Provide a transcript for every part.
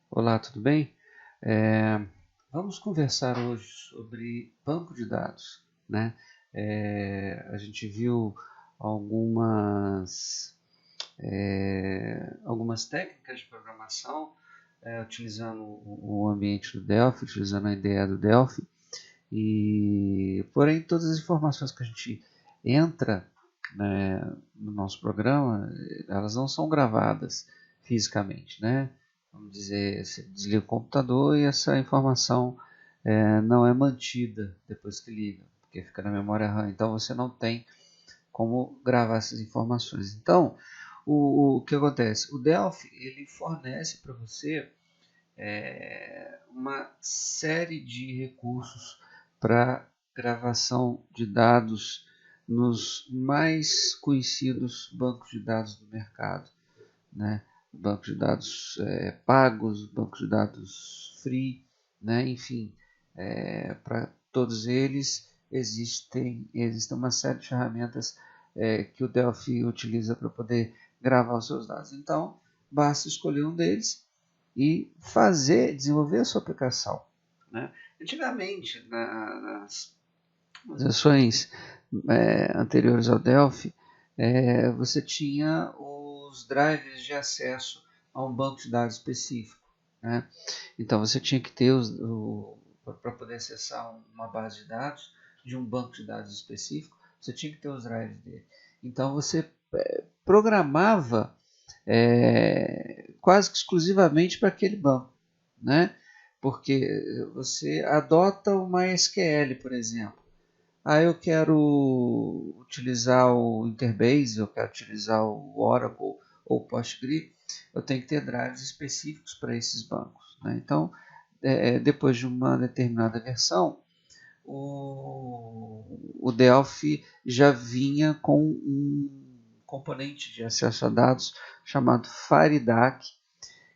Olá, tudo bem? É, Vamos conversar hoje sobre banco de dados, né? A gente viu algumas, algumas técnicas de programação utilizando o ambiente do Delphi, utilizando a ideia do Delphi, porém todas as informações que a gente entra, né, no nosso programa, elas não são gravadas fisicamente, né? Vamos dizer, você desliga o computador e essa informação não é mantida depois que liga, porque fica na memória RAM, então você não tem como gravar essas informações. Então, o que acontece? O Delphi ele fornece para você uma série de recursos para gravação de dados nos mais conhecidos bancos de dados do mercado, né? Bancos de dados pagos, bancos de dados free, né? Enfim, para todos eles existe uma série de ferramentas que o Delphi utiliza para poder gravar os seus dados. Então, basta escolher um deles e desenvolver a sua aplicação, né? Antigamente, nas versões anteriores ao Delphi, você tinha os drivers de acesso a um banco de dados específico, né? Então você tinha que ter para poder acessar uma base de dados de um banco de dados específico, você tinha que ter os drivers dele. Então você programava quase que exclusivamente para aquele banco, né? Porque você adota o MySQL, por exemplo. Eu quero utilizar o Interbase, eu quero utilizar o Oracle ou o Postgre, eu tenho que ter drives específicos para esses bancos, né? Então, depois de uma determinada versão, o Delphi já vinha com um componente de acesso a dados chamado FireDAC,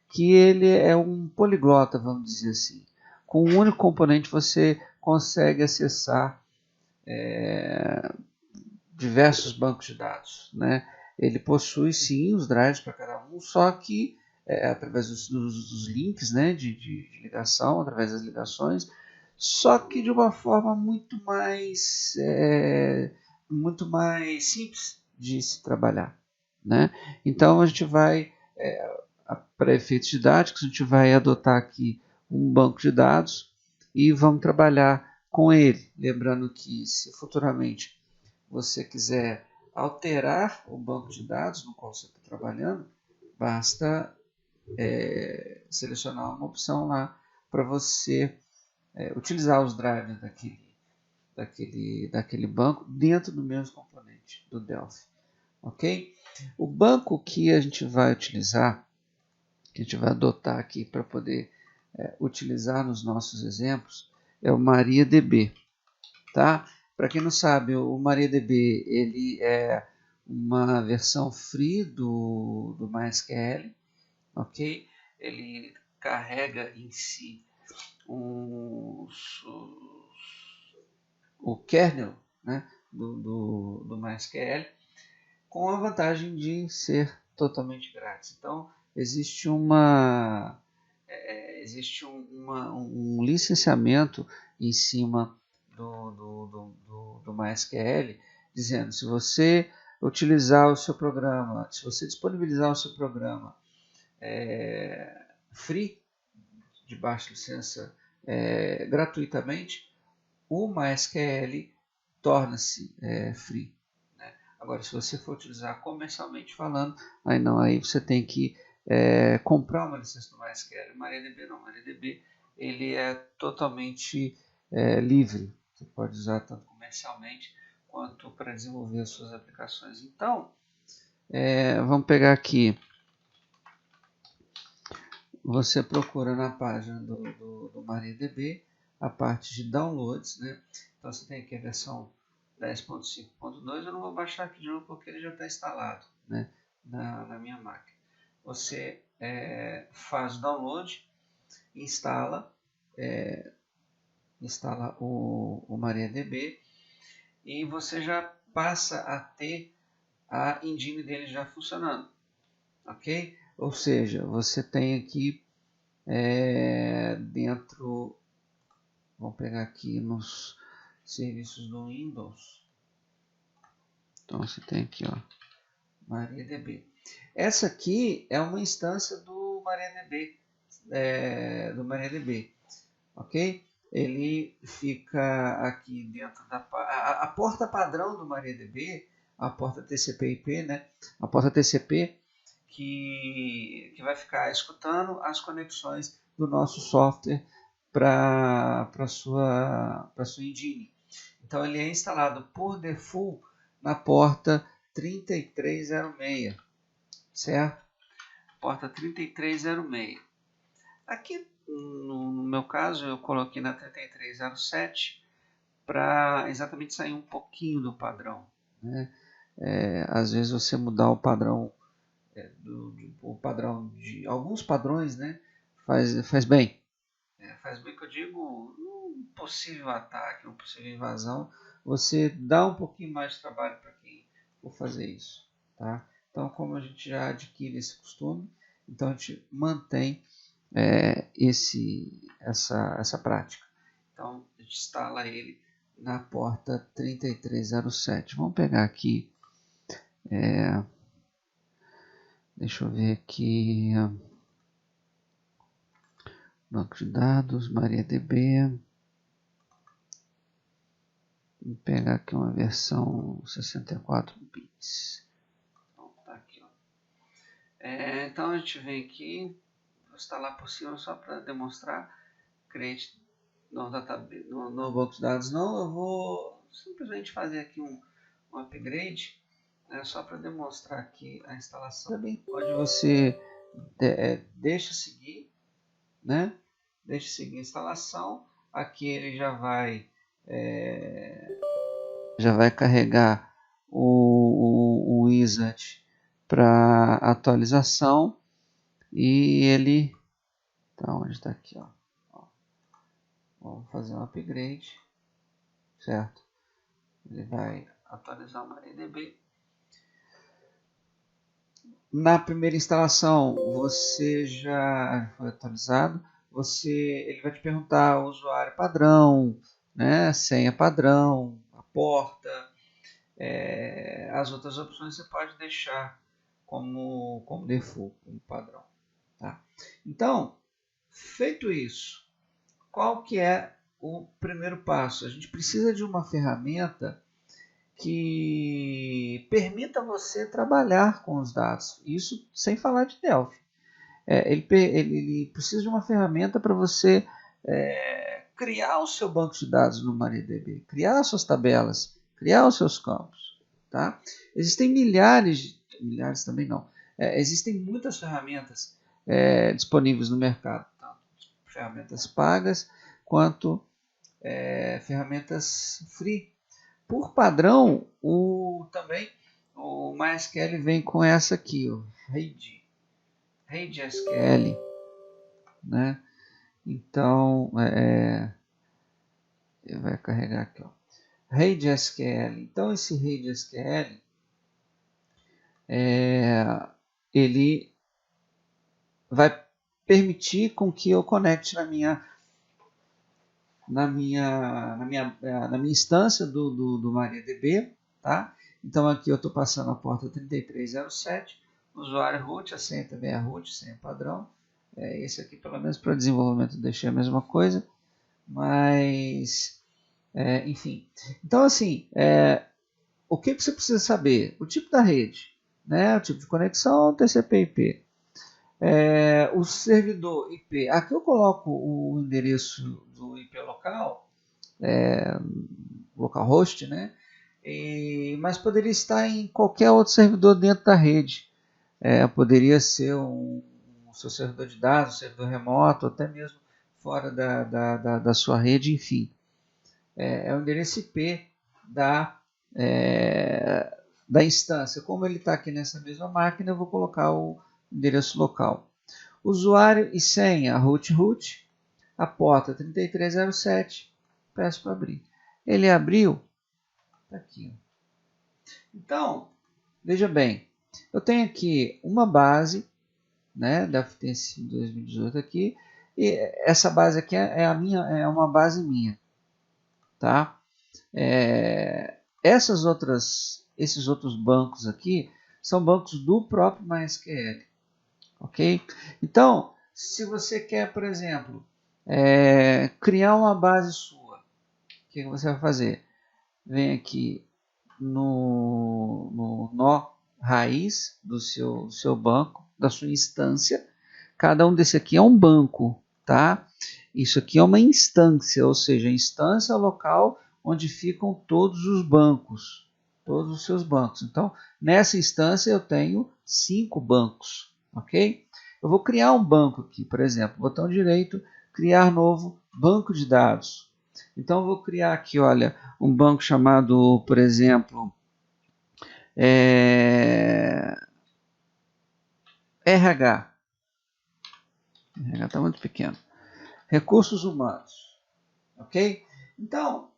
que ele é um poliglota, vamos dizer assim. Com um único componente você consegue acessar diversos bancos de dados, né? Ele possui sim os drives para cada um, só que através dos links, né, de ligação, através das ligações, só que de uma forma muito mais simples de se trabalhar, né? Então a gente vai, para efeitos didáticos, a gente vai adotar aqui um banco de dados e vamos trabalhar com ele. Lembrando que se futuramente você quiser alterar o banco de dados no qual você está trabalhando, basta selecionar uma opção lá para você utilizar os drivers daquele banco dentro do mesmo componente do Delphi. Ok? O banco que a gente vai utilizar, que a gente vai adotar aqui para poder utilizar nos nossos exemplos, é o MariaDB. Tá? Para quem não sabe, o MariaDB ele é uma versão free do MySQL, ok? Ele carrega em si o kernel, né, do MySQL, com a vantagem de ser totalmente grátis. Então, existe um licenciamento em cima do MySQL, dizendo se você utilizar o seu programa, se você disponibilizar o seu programa free, de baixa licença, gratuitamente, o MySQL torna-se free. Né? Agora, se você for utilizar comercialmente falando, aí você tem que comprar uma licença do MySQL. O MariaDB não, o MariaDB ele é totalmente livre. Você pode usar tanto comercialmente quanto para desenvolver as suas aplicações. Então, vamos pegar aqui. Você procura na página do MariaDB a parte de downloads, né? Então você tem aqui a versão 10.5.2. Eu não vou baixar aqui de novo porque ele já está instalado, né, na minha máquina. Você faz o download, instala o MariaDB e você já passa a ter a engine dele já funcionando, ok? Ou seja, você tem aqui dentro, vamos pegar aqui nos serviços do Windows. Então você tem aqui, ó, MariaDB. Essa aqui é uma instância do MariaDB, ok? Ele fica aqui dentro da a porta padrão do MariaDB, a porta TCP/IP, né? A porta TCP que vai ficar escutando as conexões do nosso software para a sua engine. Então ele é instalado por default na porta 3306, certo? Porta 3306. Aqui no meu caso eu coloquei na 3307 para exatamente sair um pouquinho do padrão, né? Às vezes você mudar o padrão o padrão de alguns padrões, né, faz bem. Faz bem que eu digo, um possível ataque, uma possível invasão, você dá um pouquinho mais de trabalho para quem for fazer isso, tá? Então, como a gente já adquire esse costume, então a gente mantém essa prática. Então, a gente instala ele na porta 3307. Vamos pegar aqui, deixa eu ver aqui, banco de dados, MariaDB. Vou pegar aqui uma versão 64 bits. Então, tá aqui, ó. Então a gente vem aqui, vou instalar por cima só para demonstrar. Create no banco de dados não, eu vou simplesmente fazer aqui um upgrade, né, só para demonstrar aqui a instalação. Também pode você deixa seguir, né? Deixa seguir a instalação. Aqui ele já vai carregar o wizard para atualização e ele tá onde está aqui, ó. Vamos fazer um upgrade, certo? Ele vai atualizar o MariaDB. Na primeira instalação você já foi atualizado, ele vai te perguntar o usuário padrão, né, senha padrão, a porta, as outras opções você pode deixar como default, como padrão, tá? Então, feito isso, qual que é o primeiro passo? A gente precisa de uma ferramenta que permita você trabalhar com os dados. Isso sem falar de Delphi. Ele precisa de uma ferramenta para você criar o seu banco de dados no MariaDB, criar suas tabelas, criar os seus campos. Tá? Existem milhares também não, existem muitas ferramentas disponíveis no mercado, tanto ferramentas pagas quanto ferramentas free. Por padrão, também o MySQL vem com essa aqui, o RaidSQL, né? Então, ele vai carregar aqui, ó, RaidSQL. Então, esse RaidSQL, ele vai permitir com que eu conecte na minha instância do MariaDB, tá? Então aqui eu estou passando a porta 3307, usuário root, a senha também é root, senha padrão. Esse aqui pelo menos para desenvolvimento deixei a mesma coisa, mas enfim. Então assim, o que você precisa saber? O tipo da rede, né? O tipo de conexão, TCP/IP. O servidor IP, aqui eu coloco o endereço do IP local, localhost, né? Mas poderia estar em qualquer outro servidor dentro da rede. Poderia ser o seu servidor de dados, um servidor remoto, até mesmo fora da sua rede, enfim. É o endereço IP da instância. Como ele está aqui nessa mesma máquina, eu vou colocar o endereço local. Usuário e senha, root, a porta 3307, peço para abrir. Ele abriu, está aqui. Então, veja bem, eu tenho aqui uma base, né, da FTC 2018 aqui, E essa base aqui é uma base minha, tá? Esses outros bancos aqui são bancos do próprio MySQL, ok? Então, se você quer, por exemplo, criar uma base sua, o que você vai fazer? Vem aqui no nó raiz do seu banco, da sua instância. Cada um desse aqui é um banco, tá? Isso aqui é uma instância, ou seja, a instância é o local onde ficam todos os bancos, todos os seus bancos. Então, nessa instância eu tenho 5 bancos, ok? Eu vou criar um banco aqui, por exemplo, botão direito, criar novo banco de dados. Então, eu vou criar aqui, olha, um banco chamado, por exemplo, RH. RH está muito pequeno. Recursos humanos. Ok? Então,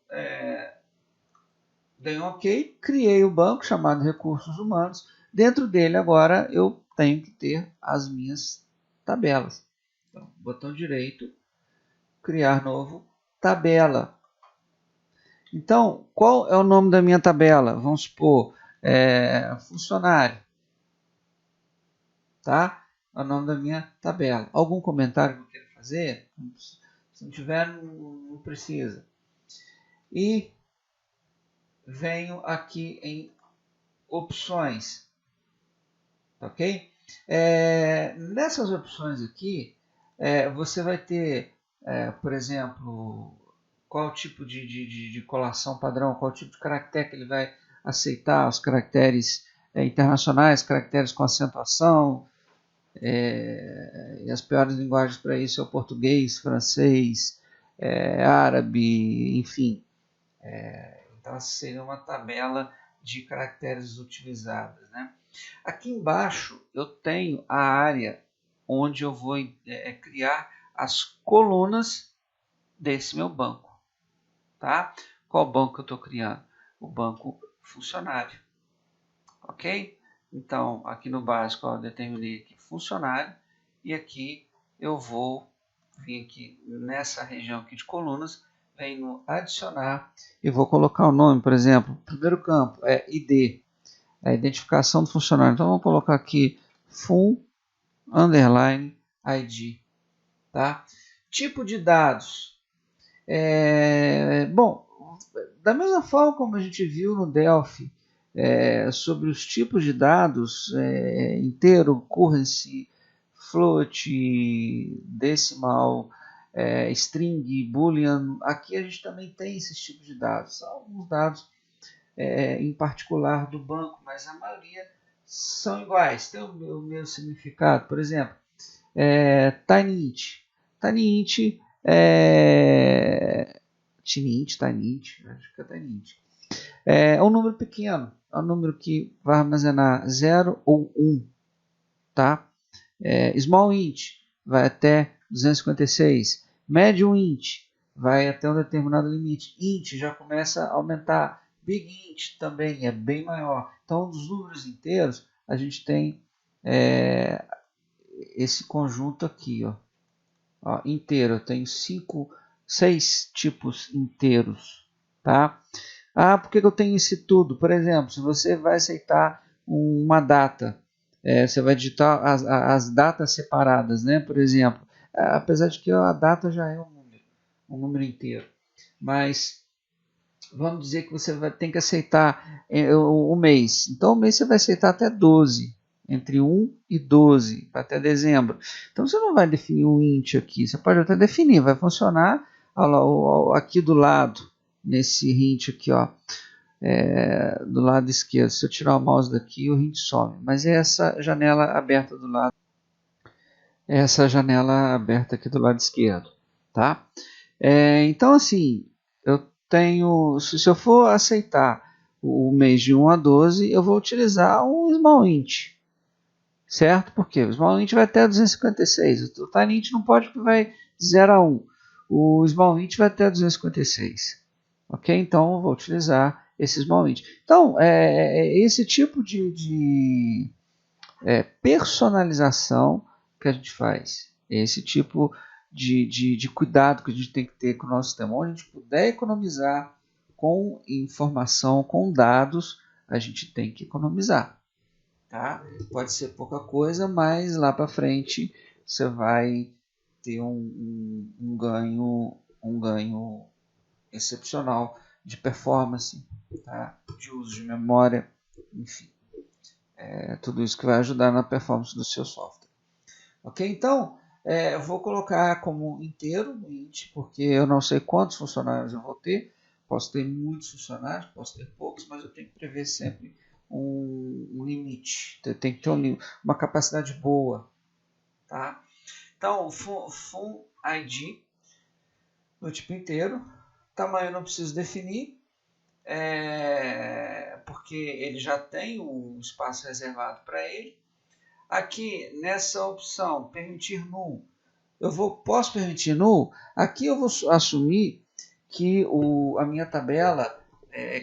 dei um ok, criei o banco chamado Recursos Humanos. Dentro dele, agora, eu tenho que ter as minhas tabelas. Então, botão direito, criar novo, tabela. Então, qual é o nome da minha tabela? Vamos supor, funcionário. Tá? É o nome da minha tabela. Algum comentário que eu queira fazer? Se não tiver, não precisa. E venho aqui em opções. Ok? Nessas opções aqui, você vai ter, por exemplo, qual tipo de colação padrão, qual tipo de caractere que ele vai aceitar, os caracteres internacionais, caracteres com acentuação, e as piores linguagens para isso é o português, francês, árabe, enfim. Então, essa seria uma tabela de caracteres utilizados, né? Aqui embaixo eu tenho a área onde eu vou criar as colunas desse meu banco. Tá? Qual banco eu estou criando? O banco funcionário. Ok? Então, aqui no básico eu determinei aqui funcionário e aqui eu vou vir aqui nessa região aqui de colunas, venho no adicionar e vou colocar o nome, por exemplo, primeiro campo é ID, é a identificação do funcionário. Então, vamos colocar aqui fun_id, tá? Tipo de dados. Bom, da mesma forma como a gente viu no Delphi, sobre os tipos de dados, inteiro, currency, float, decimal, string, boolean, aqui a gente também tem esses tipos de dados. São alguns dados em particular do banco, mas a maioria são iguais, tem o mesmo significado. Por exemplo, tinyInt. tinyInt acho que é tinyInt. É um número pequeno, é um número que vai armazenar 0 ou 1. Tá? SmallInt vai até 256. MediumInt vai até um determinado limite. Int já começa a aumentar. BigInt também é bem maior. Então, dos números inteiros, a gente tem esse conjunto aqui, ó, inteiro. Eu tenho 6 tipos inteiros, tá? Por que eu tenho esse tudo? Por exemplo, se você vai aceitar uma data, você vai digitar as datas separadas, né? Por exemplo, apesar de que a data já é um número inteiro, mas vamos dizer que você tem que aceitar o mês. Então, o mês você vai aceitar até 12, entre 1 e 12, até dezembro. Então, você não vai definir um int aqui, você pode até definir, vai funcionar aqui do lado, nesse hint aqui, ó, do lado esquerdo. Se eu tirar o mouse daqui, o hint some. Mas é essa janela aberta do lado, essa janela aberta aqui do lado esquerdo, tá? Então, assim, eu tenho, se eu for aceitar o mês de 1 a 12, eu vou utilizar um smallInt, certo? Porque o smallInt vai até 256, o tinyInt não pode porque vai de 0 a 1. O smallInt vai até 256, ok? Então, eu vou utilizar esse smallInt. Então, esse tipo de personalização que a gente faz, esse tipo de cuidado que a gente tem que ter com o nosso sistema. Onde a gente puder economizar com informação, com dados, a gente tem que economizar. Tá? Pode ser pouca coisa, mas lá para frente você vai ter um ganho excepcional de performance, tá? De uso de memória, enfim. Tudo isso que vai ajudar na performance do seu software. Ok? Então, eu vou colocar como inteiro no int, porque eu não sei quantos funcionários eu vou ter. Posso ter muitos funcionários, posso ter poucos, mas eu tenho que prever sempre um limite. Tem que ter uma capacidade boa. Tá? Então, fun id no tipo inteiro. Tamanho eu não preciso definir, porque ele já tem um espaço reservado para ele. Aqui nessa opção permitir null, posso permitir null. Aqui eu vou assumir que a minha tabela,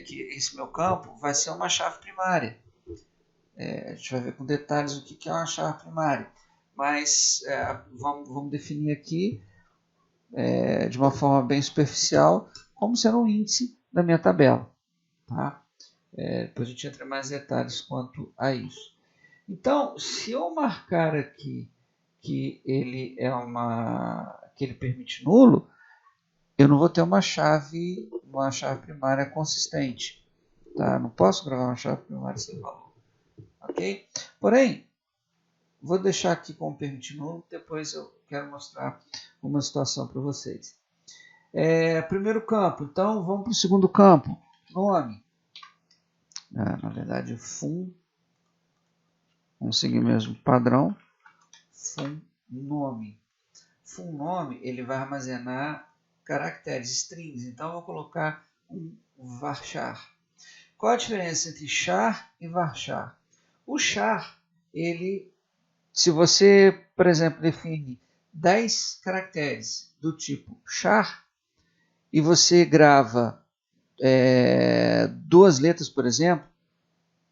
que esse meu campo vai ser uma chave primária. A gente vai ver com detalhes o que é uma chave primária, mas vamos definir aqui de uma forma bem superficial como sendo um índice da minha tabela. Tá? Depois a gente entra em mais detalhes quanto a isso. Então, se eu marcar aqui que ele que ele permite nulo, eu não vou ter uma chave primária consistente. Tá? Não posso gravar uma chave primária sem valor. Ok? Porém, vou deixar aqui como permite nulo, depois eu quero mostrar uma situação para vocês. Primeiro campo, então vamos para o segundo campo. Nome. Na verdade, fun. Vamos seguir mesmo padrão. Fun nome. Fun nome, ele vai armazenar caracteres, strings. Então, eu vou colocar um varchar. Qual a diferença entre char e varchar? O char, se você, por exemplo, define 10 caracteres do tipo char e você grava 2 letras, por exemplo,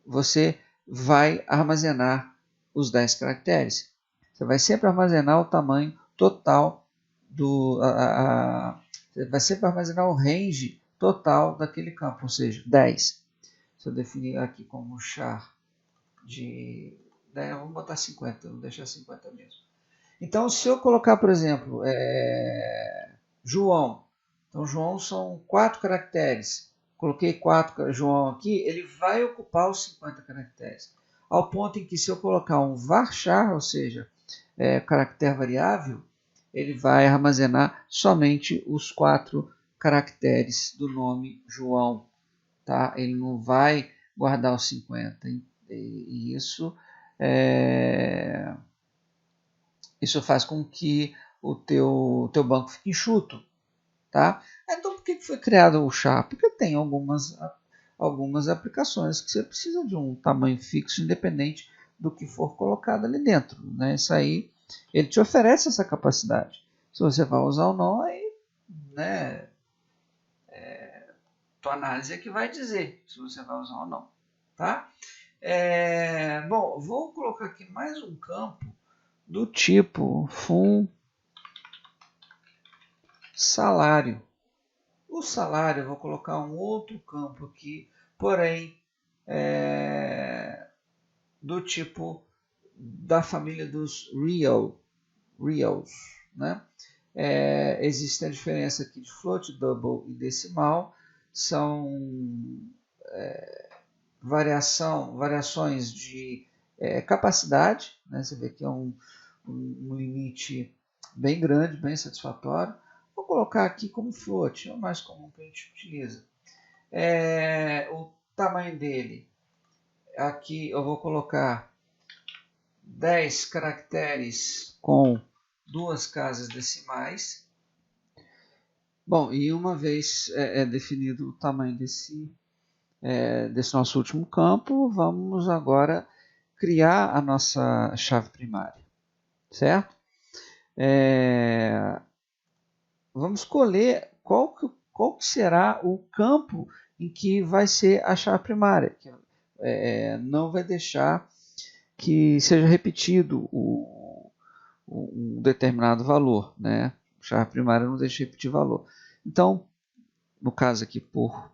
você vai armazenar os 10 caracteres. Você vai sempre armazenar o tamanho total você vai sempre armazenar o range total daquele campo, ou seja, 10. Se eu definir aqui como char vamos botar 50, vou deixar 50 mesmo. Então, se eu colocar, por exemplo, João. Então, João são 4 caracteres. Coloquei 4 João aqui, ele vai ocupar os 50 caracteres. Ao ponto em que se eu colocar um varchar, ou seja, caractere variável, ele vai armazenar somente os 4 caracteres do nome João. Tá? Ele não vai guardar os 50. E isso faz com que o teu banco fique enxuto. Tá? Então, por que foi criado o char? Porque tem algumas aplicações que você precisa de um tamanho fixo, independente do que for colocado ali dentro. Né? Isso aí, ele te oferece essa capacidade. Se você vai usar ou não, aí, né, tua análise é que vai dizer se você vai usar ou não. Tá? Bom, vou colocar aqui mais um campo do tipo fun salário. O salário, eu vou colocar um outro campo aqui, porém, do tipo da família dos reals. Né? Existe a diferença aqui de float, double e decimal. São variações de capacidade. Né? Você vê que é um limite bem grande, bem satisfatório. Vou colocar aqui como float, é o mais comum que a gente utiliza. O tamanho dele, aqui eu vou colocar 10 caracteres com 2 casas decimais. Bom, e uma vez definido o tamanho desse nosso último campo, vamos agora criar a nossa chave primária, certo? Vamos escolher qual que será o campo em que vai ser a chave primária. Que, não vai deixar que seja repetido um determinado valor. Né? chave primária não deixa repetir valor. Então, no caso aqui, por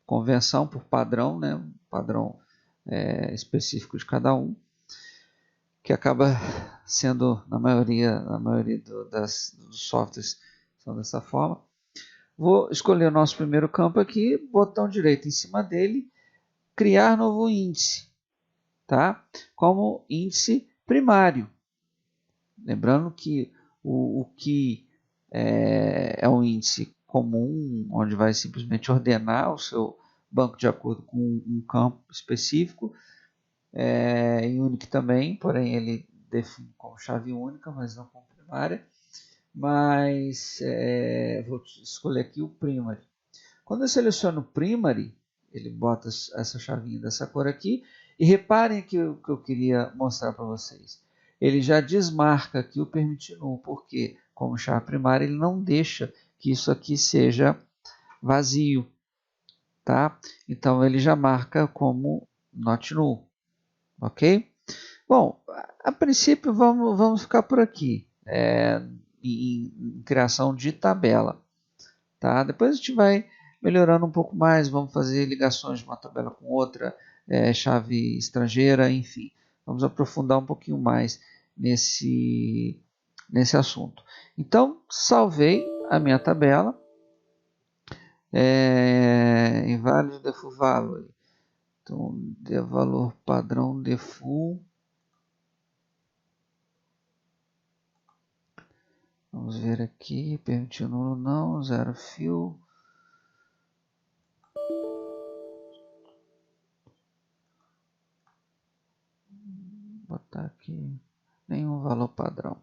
convenção, por padrão, né, padrão específico de cada um, que acaba sendo, na maioria dos softwares, são dessa forma. Vou escolher o nosso primeiro campo aqui, botão direito em cima dele, criar novo índice, tá? Como índice primário. Lembrando que o que é um índice comum, onde vai simplesmente ordenar o seu banco de acordo com um campo específico, em Unix também, porém ele define como chave única, mas não como primária. Mas vou escolher aqui o primary. Quando eu seleciono o primary, ele bota essa chavinha dessa cor aqui, e reparem que o que eu queria mostrar para vocês. Ele já desmarca aqui o permit null, porque como chave primária ele não deixa que isso aqui seja vazio, tá? Então ele já marca como not null, ok? Bom, a princípio vamos ficar por aqui, em criação de tabela, tá? Depois a gente vai melhorando um pouco mais, vamos fazer ligações de uma tabela com outra, chave estrangeira, enfim. Vamos aprofundar um pouquinho mais nesse assunto. Então, salvei a minha tabela, inválido default value. Então, de valor padrão default. Vamos ver aqui, permitir nulo não, zero fill. Vou botar aqui nenhum valor padrão.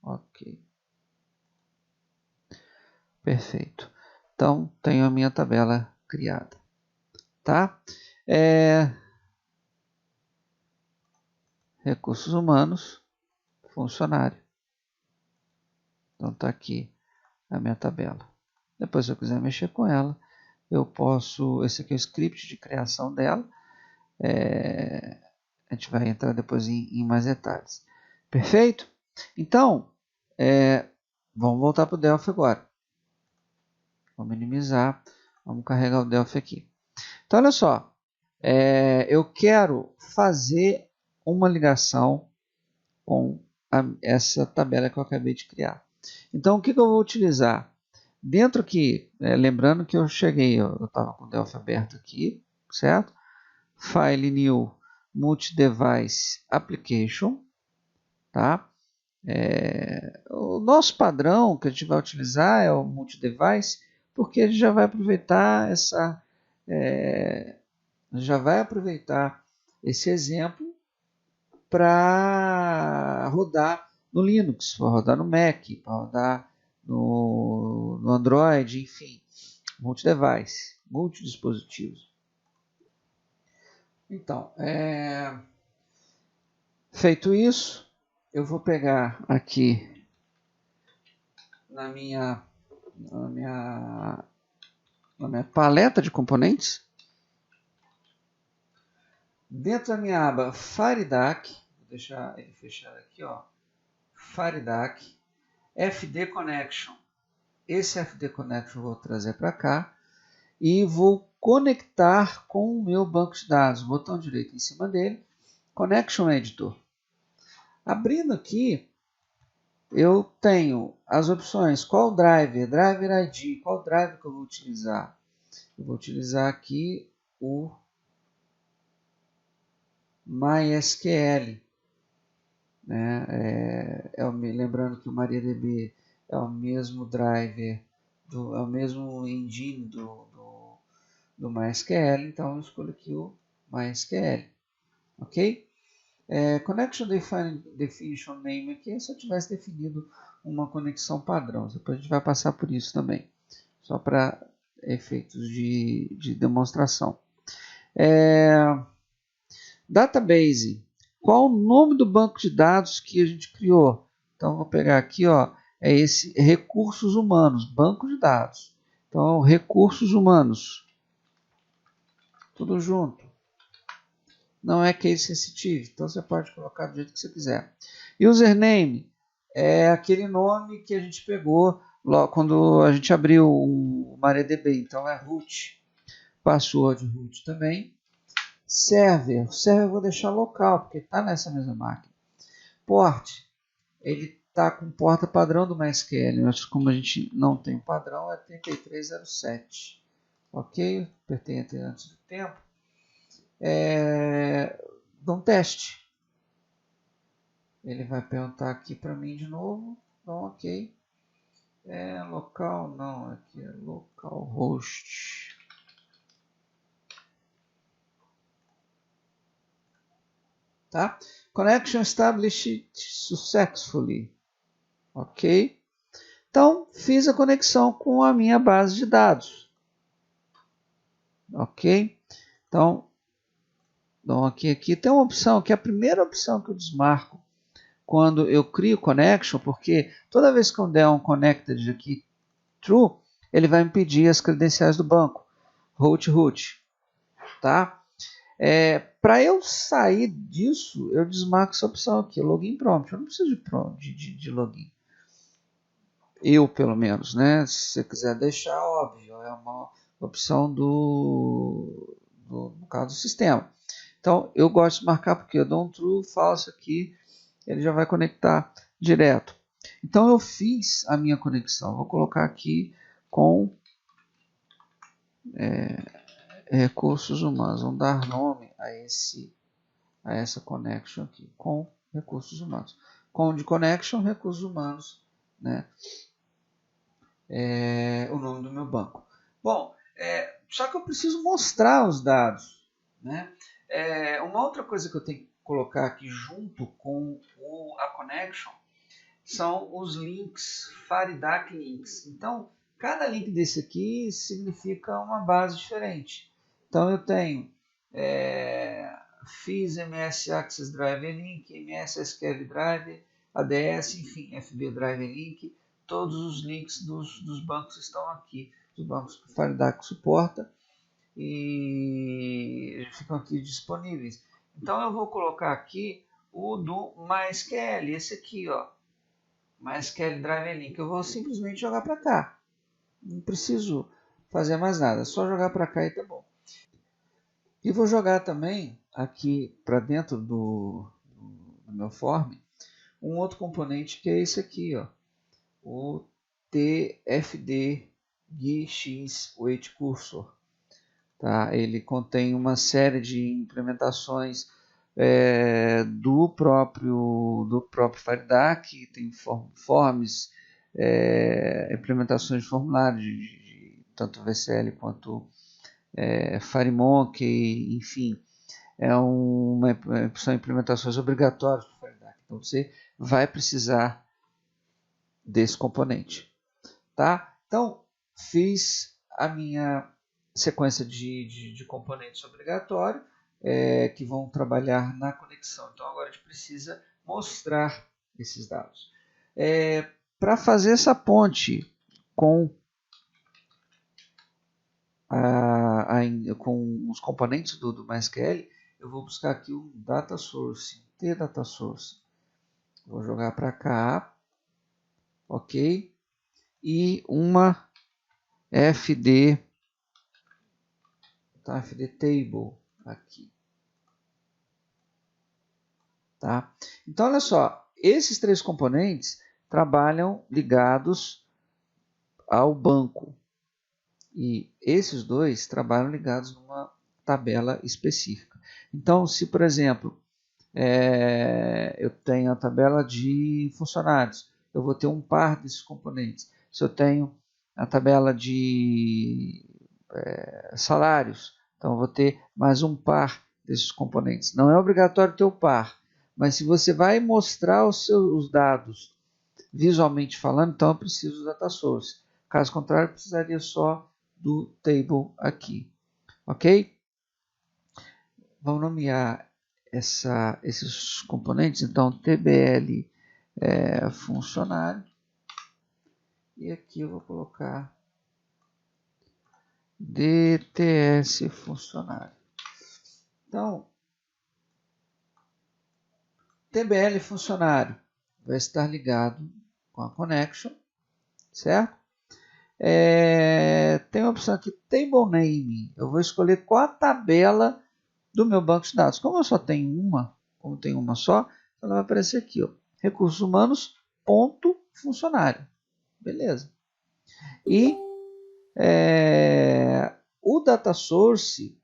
Ok. Perfeito. Então, tenho a minha tabela criada. Tá? Recursos humanos, funcionário. Então, está aqui a minha tabela. Depois, se eu quiser mexer com ela, eu posso... Esse aqui é o script de criação dela. A gente vai entrar depois em mais detalhes. Perfeito? Então, vamos voltar para o Delphi agora. Vou minimizar. Vamos carregar o Delphi aqui. Então, olha só. Eu quero fazer uma ligação com essa tabela que eu acabei de criar. Então, o que eu vou utilizar? Dentro aqui, lembrando que eu cheguei, eu estava com o Delphi aberto aqui, certo? File New Multi-Device Application, tá? O nosso padrão que a gente vai utilizar é o multi-device, porque ele já vai aproveitar esse exemplo para rodar no Linux, para rodar no Mac, para rodar no Android, enfim, multi-device, multidispositivos. Então, feito isso, eu vou pegar aqui na minha paleta de componentes, dentro da minha aba FireDAC, vou deixar ele fechado aqui, ó, FireDAC, FD Connection. Esse FD Connection eu vou trazer para cá e vou conectar com o meu banco de dados. Botão direito em cima dele, Connection Editor. Abrindo aqui, eu tenho as opções, qual driver, driver ID, qual driver que eu vou utilizar. Eu vou utilizar aqui o MySQL. Né? Lembrando que o MariaDB é o mesmo driver, é o mesmo engine do MySQL, então eu escolho aqui o MySQL. Ok? Connection Definition Name aqui é se eu tivesse definido uma conexão padrão. Depois a gente vai passar por isso também, só para efeitos de demonstração. Database. Qual o nome do banco de dados que a gente criou? Então, vou pegar aqui, ó, esse recursos humanos, banco de dados. Então, recursos humanos. Tudo junto. Não é case sensitive, então você pode colocar do jeito que você quiser. Username é aquele nome que a gente pegou quando a gente abriu o MariaDB. Então é root, password root também. Server eu vou deixar local, porque está nessa mesma máquina. Port, ele está com porta padrão do MySQL, mas como a gente não tem padrão, é 3307. Ok? Apertei até antes do tempo. Dá um teste. Ele vai perguntar aqui para mim de novo. Então, ok. Local, não, aqui é localhost. Tá? Connection established successfully. Ok? Então, fiz a conexão com a minha base de dados. Ok? Então, aqui tem uma opção, que é a primeira opção que eu desmarco quando eu crio connection, porque toda vez que eu der um connected aqui true, ele vai me pedir as credenciais do banco. Root. Tá? Para eu sair disso, eu desmarco essa opção aqui, login prompt. Eu não preciso de login. Eu, pelo menos, né? Se você quiser deixar, óbvio, é uma opção no caso do sistema. Então, eu gosto de marcar porque eu dou um true, false aqui, ele já vai conectar direto. Então, eu fiz a minha conexão. Vou colocar aqui com recursos humanos. Vamos dar nome a essa connection aqui, com recursos humanos. Com de connection, recursos humanos, né? O nome do meu banco. Bom, só que eu preciso mostrar os dados, né? Uma outra coisa que eu tenho que colocar aqui junto com a connection são os links, Faridak links. Então, cada link desse aqui significa uma base diferente. Então, eu tenho FIS, MS Access Driver Link, MS SQL Driver, ADS, enfim, FB Driver Link. Todos os links dos bancos estão aqui, dos bancos que o Faridak suporta, e ficam aqui disponíveis. Então, eu vou colocar aqui o do MySQL, esse aqui, ó. MySQL Driver Link. Eu vou simplesmente jogar para cá. Não preciso fazer mais nada, só jogar para cá e tá bom. E vou jogar também aqui para dentro do meu form um outro componente que é esse aqui, ó, o TFD GX Wait Cursor. Tá? Ele contém uma série de implementações do próprio Faridak, tem forms, implementações de formulário de tanto VCL quanto FireMonkey, enfim, são implementações obrigatórias do Faridak. Então você vai precisar desse componente, tá? Então fiz a minha sequência de componentes obrigatórios que vão trabalhar na conexão. Então agora a gente precisa mostrar esses dados. Para fazer essa ponte com com os componentes do MySQL, eu vou buscar aqui um data source, data source. Vou jogar para cá, ok? E uma FD, tá? FD table aqui, tá? Então olha só, esses três componentes trabalham ligados ao banco e esses dois trabalham ligados numa tabela específica. Então, se por exemplo eu tenho a tabela de funcionários, eu vou ter um par desses componentes. Se eu tenho a tabela de salários, então eu vou ter mais um par desses componentes. Não é obrigatório ter o par, mas se você vai mostrar os dados visualmente falando, então eu preciso do data source. Caso contrário, eu precisaria só do table aqui. Ok? Vamos nomear esses componentes, então tbl funcionário, e aqui eu vou colocar dts funcionário. Então, tbl funcionário vai estar ligado com a connection, certo? Tem a opção aqui, Table Name. Eu vou escolher qual a tabela do meu banco de dados. Como eu só tenho uma, como tem uma só, ela vai aparecer aqui, ó, recursos humanos, ponto, funcionário. Beleza. E o data source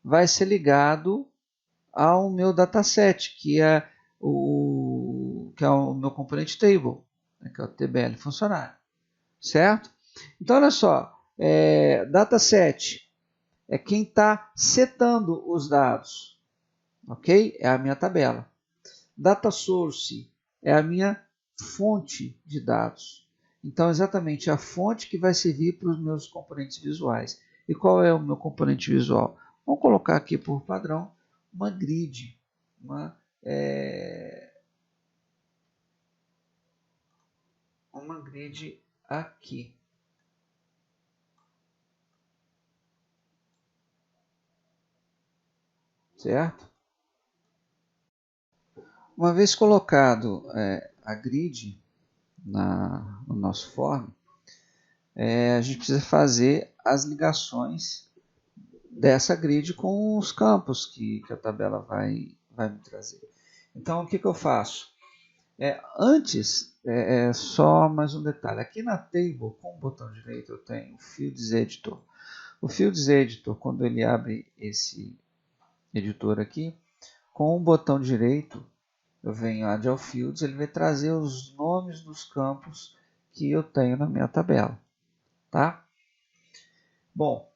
vai ser ligado ao meu dataset, que é o meu componente table, né, que é o TBL funcionário, certo? Então, olha só, dataset é quem está setando os dados, ok? É a minha tabela. Data source é a minha fonte de dados. Então, exatamente a fonte que vai servir para os meus componentes visuais. E qual é o meu componente visual? Vamos colocar aqui por padrão uma grid, uma grid aqui. Certo? Uma vez colocado a grid no nosso form, a gente precisa fazer as ligações dessa grid com os campos que a tabela vai me trazer. Então, o que eu faço? Antes, só mais um detalhe. Aqui na table, com o botão direito, eu tenho o Fields Editor. O Fields Editor, quando ele abre esse editor aqui, com o botão direito, eu venho Add All Fields, ele vai trazer os nomes dos campos que eu tenho na minha tabela. Tá? Bom,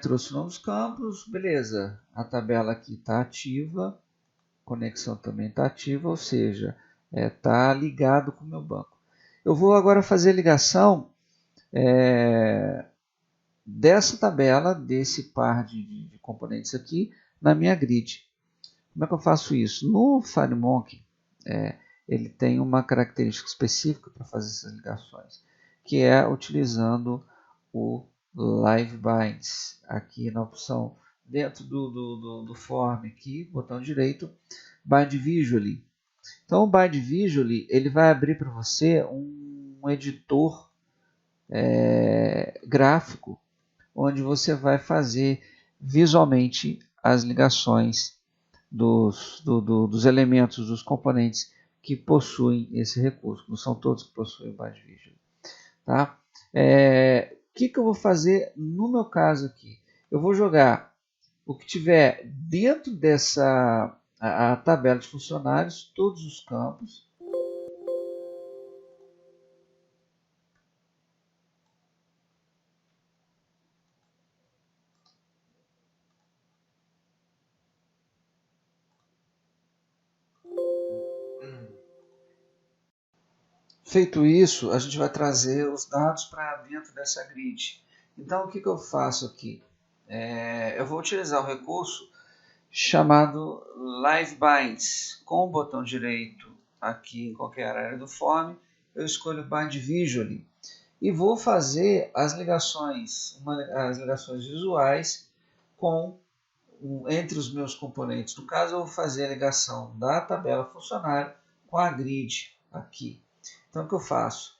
trouxe novos campos, beleza. A tabela aqui está ativa, conexão também está ativa, ou seja, está ligado com o meu banco. Eu vou agora fazer a ligação dessa tabela, desse par de componentes aqui, na minha grid. Como é que eu faço isso? No FireMonkey, ele tem uma característica específica para fazer essas ligações, que é utilizando o Live Binds, aqui na opção dentro do form, aqui, botão direito, Bind Visually. Então o Bind Visually ele vai abrir para você um editor gráfico, onde você vai fazer visualmente as ligações dos elementos, dos componentes que possuem esse recurso. Não são todos que possuem o Bind Visually. Tá? Que eu vou fazer no meu caso aqui? Eu vou jogar o que tiver dentro dessa a tabela de funcionários, todos os campos. Feito isso, a gente vai trazer os dados para dentro dessa grid. Então, o que eu faço aqui? Eu vou utilizar o recurso chamado Live Binds. Com o botão direito aqui em qualquer área do form, eu escolho Bind Visually e vou fazer as ligações visuais entre os meus componentes. No caso, eu vou fazer a ligação da tabela funcionário com a grid aqui. Então, o que eu faço?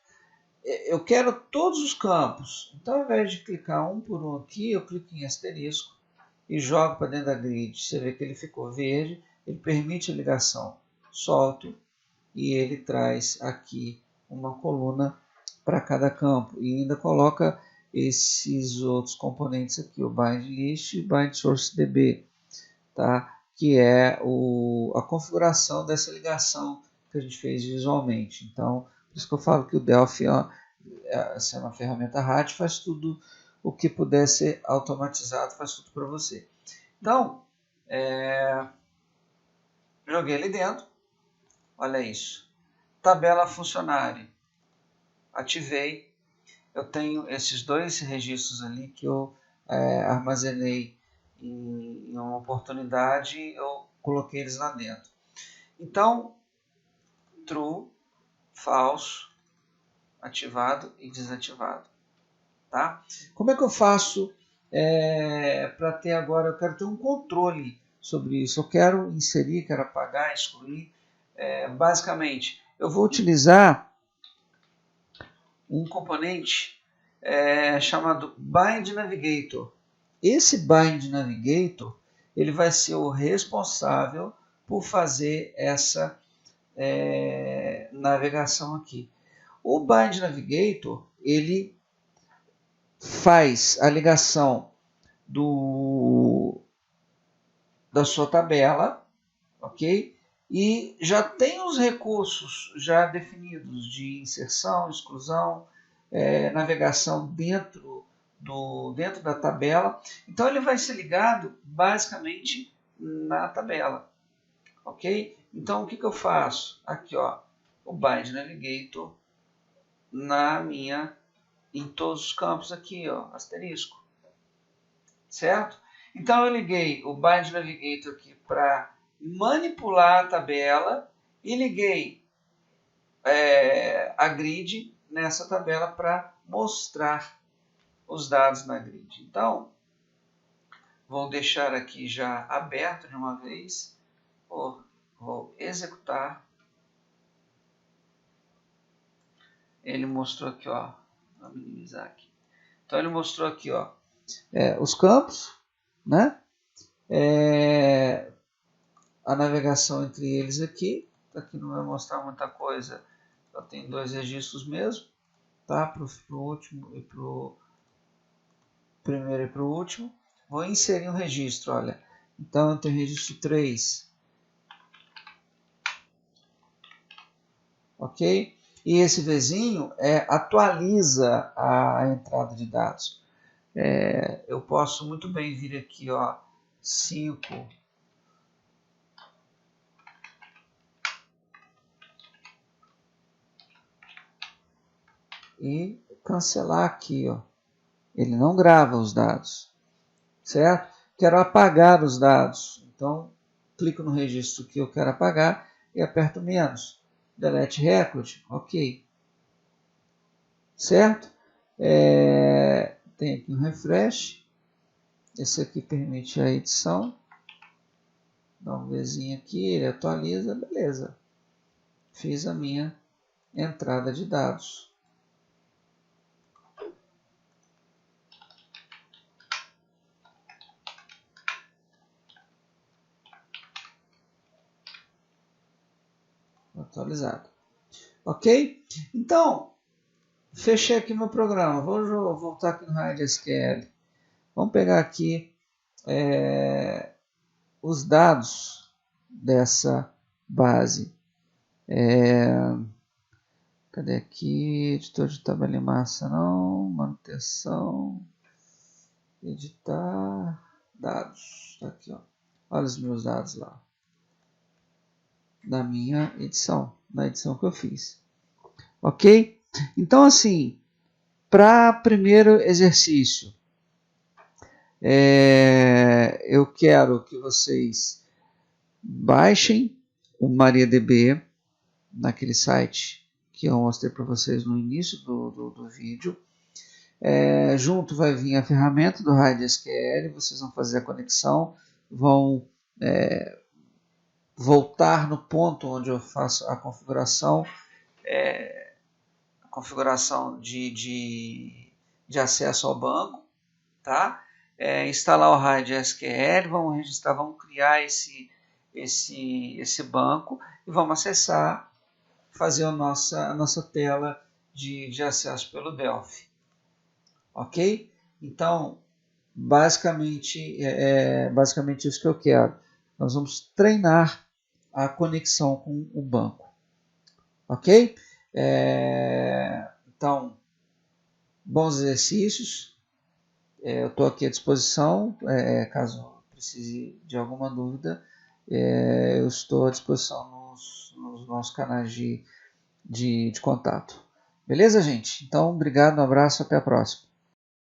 Eu quero todos os campos. Então, ao invés de clicar um por um aqui, eu clico em asterisco e jogo para dentro da grid. Você vê que ele ficou verde, ele permite a ligação. Solto e ele traz aqui uma coluna para cada campo e ainda coloca esses outros componentes aqui, o bind list e bind source db, tá? Que é a configuração dessa ligação que a gente fez visualmente. Então, por isso que eu falo que o Delphi é uma ferramenta RAD, faz tudo o que puder ser automatizado, faz tudo para você. Então, joguei ali dentro, olha isso, tabela funcionário, ativei, eu tenho esses dois registros ali que eu armazenei em uma oportunidade, eu coloquei eles lá dentro. Então, true, falso, ativado e desativado. Tá? Como é que eu faço para ter agora, eu quero ter um controle sobre isso, eu quero inserir, quero apagar, excluir, basicamente, eu vou utilizar um componente chamado Bind Navigator. Esse Bind Navigator ele vai ser o responsável por fazer essa navegação aqui. O Bind Navigator ele faz a ligação da sua tabela, ok? E já tem os recursos já definidos de inserção, exclusão, navegação dentro da tabela. Então ele vai ser ligado basicamente na tabela, ok? Então o que eu faço? Aqui, ó, o Bind Navigator em todos os campos aqui, ó, asterisco, certo? Então eu liguei o Bind Navigator aqui para manipular a tabela e liguei a grid nessa tabela para mostrar os dados na grid. Então, vou deixar aqui já aberto de uma vez, vou executar. Ele mostrou aqui, ó, vou minimizar aqui. Então ele mostrou aqui, ó, os campos, né? A navegação entre eles aqui. Aqui não vai mostrar muita coisa, só tem 2 registros mesmo, tá? Para o último e para o primeiro e para o último. Vou inserir um registro, olha. Então eu tenho o registro 3. Ok? E esse vizinho atualiza a entrada de dados. Eu posso muito bem vir aqui, ó, 5. E cancelar aqui, ó. Ele não grava os dados, certo? Quero apagar os dados. Então, clico no registro que eu quero apagar e aperto menos. Delete record, ok. Certo? Tem aqui um refresh. Esse aqui permite a edição. Dá um Vzinho aqui, ele atualiza, beleza. Fiz a minha entrada de dados. Atualizado. Ok? Então, fechei aqui meu programa. Vou voltar aqui no RaiDSQL. Vamos pegar aqui os dados dessa base. Cadê aqui? Editor de tabela em massa, não. Manutenção. Editar. Dados. Tá aqui, ó. Olha os meus dados lá. Da minha edição. Na edição que eu fiz. Ok? Então, assim, para primeiro exercício, eu quero que vocês baixem o MariaDB naquele site que eu mostrei para vocês no início do vídeo. Junto vai vir a ferramenta do RaiDSQL, vocês vão fazer a conexão, vão voltar no ponto onde eu faço a configuração, de acesso ao banco, tá? Instalar o RaiDSQL, vamos registrar, vamos criar esse banco e vamos acessar, fazer a nossa tela de acesso pelo Delphi. Ok? Então, basicamente isso que eu quero. Nós vamos treinar a conexão com o banco. Ok? Então, bons exercícios. Eu estou aqui à disposição, caso precise de alguma dúvida. Eu estou à disposição nos nossos canais de contato. Beleza, gente? Então, obrigado, um abraço, até a próxima.